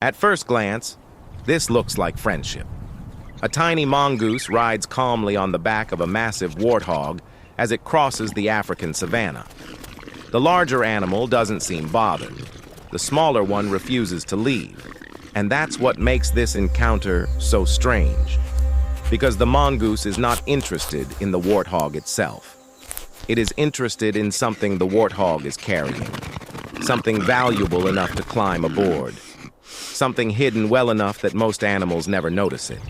At first glance, this looks like friendship. A tiny mongoose rides calmly on the back of a massive warthog as it crosses the African savanna. The larger animal doesn't seem bothered. The smaller one refuses to leave. And that's what makes this encounter so strange. Because the mongoose is not interested in the warthog itself. It is interested in something the warthog is carrying. Something valuable enough to climb aboard. Something hidden well enough that most animals never notice it.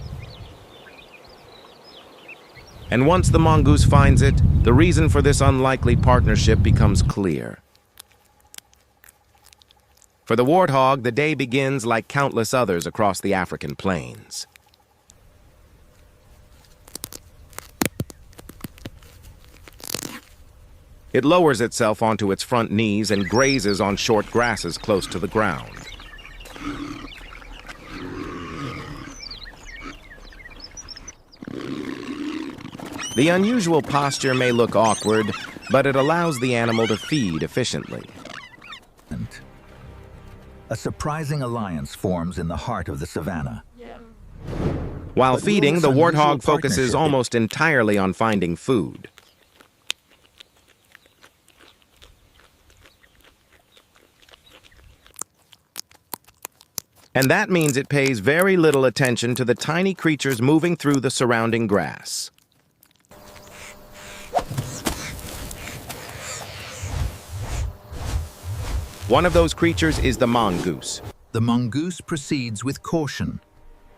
And once the mongoose finds it, the reason for this unlikely partnership becomes clear. For the warthog, the day begins like countless others across the African plains. It lowers itself onto its front knees and grazes on short grasses close to the ground. The unusual posture may look awkward, but it allows the animal to feed efficiently. A surprising alliance forms in the heart of the savanna. While feeding, the warthog focuses almost entirely on finding food. And that means it pays very little attention to the tiny creatures moving through the surrounding grass. One of those creatures is the mongoose. The mongoose proceeds with caution,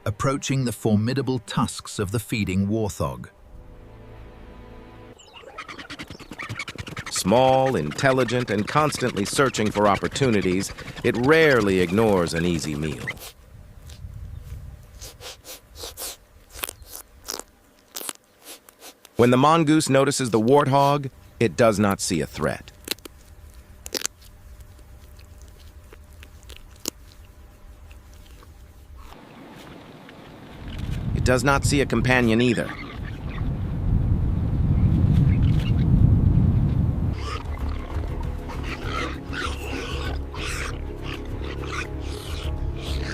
approaching the formidable tusks of the feeding warthog. Small, intelligent, and constantly searching for opportunities, it rarely ignores an easy meal. When the mongoose notices the warthog, it does not see a threat. It does not see a companion either.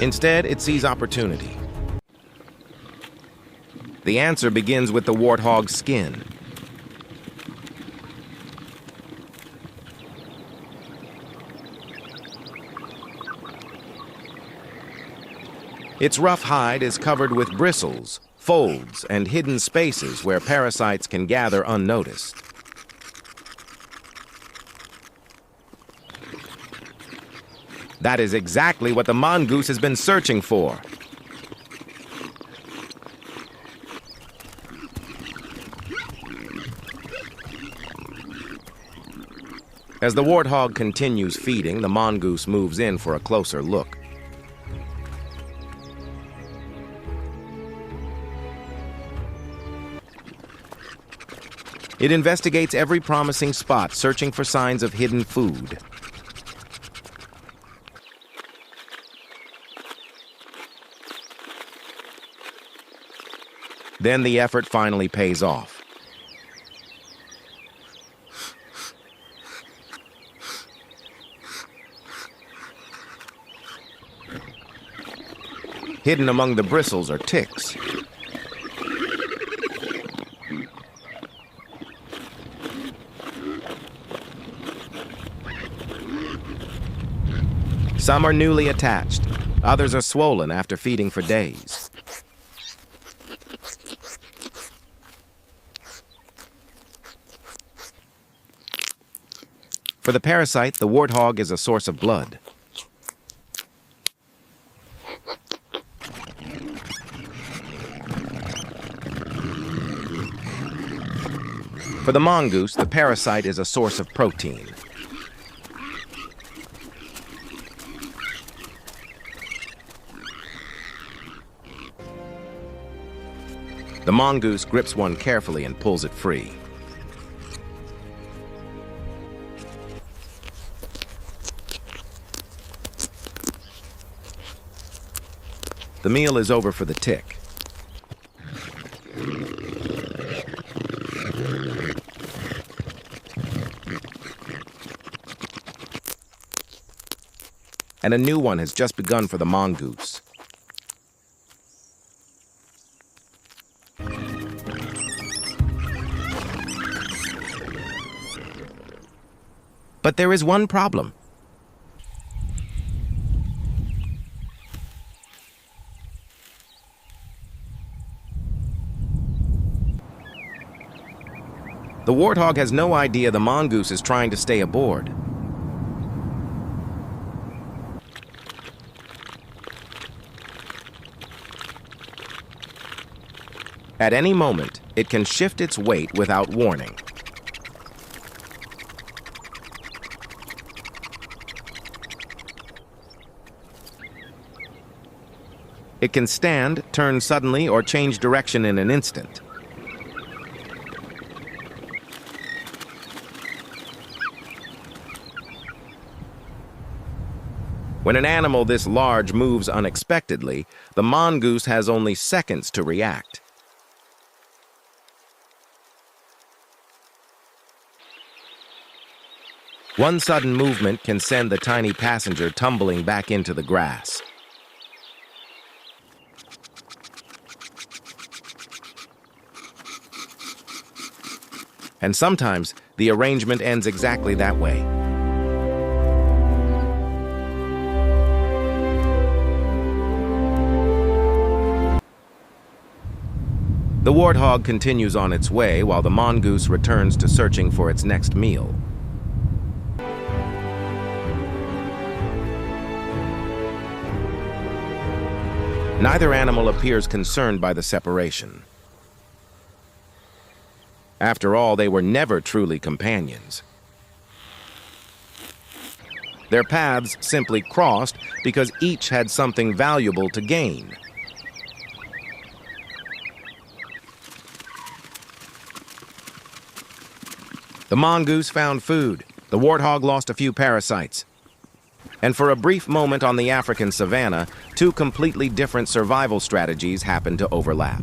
Instead, it sees opportunity. The answer begins with the warthog's skin. Its rough hide is covered with bristles, folds, and hidden spaces where parasites can gather unnoticed. That is exactly what the mongoose has been searching for. As the warthog continues feeding, the mongoose moves in for a closer look. It investigates every promising spot, searching for signs of hidden food. Then the effort finally pays off. Hidden among the bristles are ticks. Some are newly attached. Others are swollen after feeding for days. For the parasite, the warthog is a source of blood. For the mongoose, the parasite is a source of protein. The mongoose grips one carefully and pulls it free. The meal is over for the tick. and a new one has just begun for the mongoose. But there is one problem. The warthog has no idea the mongoose is trying to stay aboard. At any moment, it can shift its weight without warning. It can stand, turn suddenly, or change direction in an instant. When an animal this large moves unexpectedly, the mongoose has only seconds to react. One sudden movement can send the tiny passenger tumbling back into the grass. And sometimes, the arrangement ends exactly that way. The warthog continues on its way while the mongoose returns to searching for its next meal. Neither animal appears concerned by the separation. After all, they were never truly companions. Their paths simply crossed because each had something valuable to gain. The mongoose found food. The warthog lost a few parasites. And for a brief moment on the African savanna, two completely different survival strategies happened to overlap.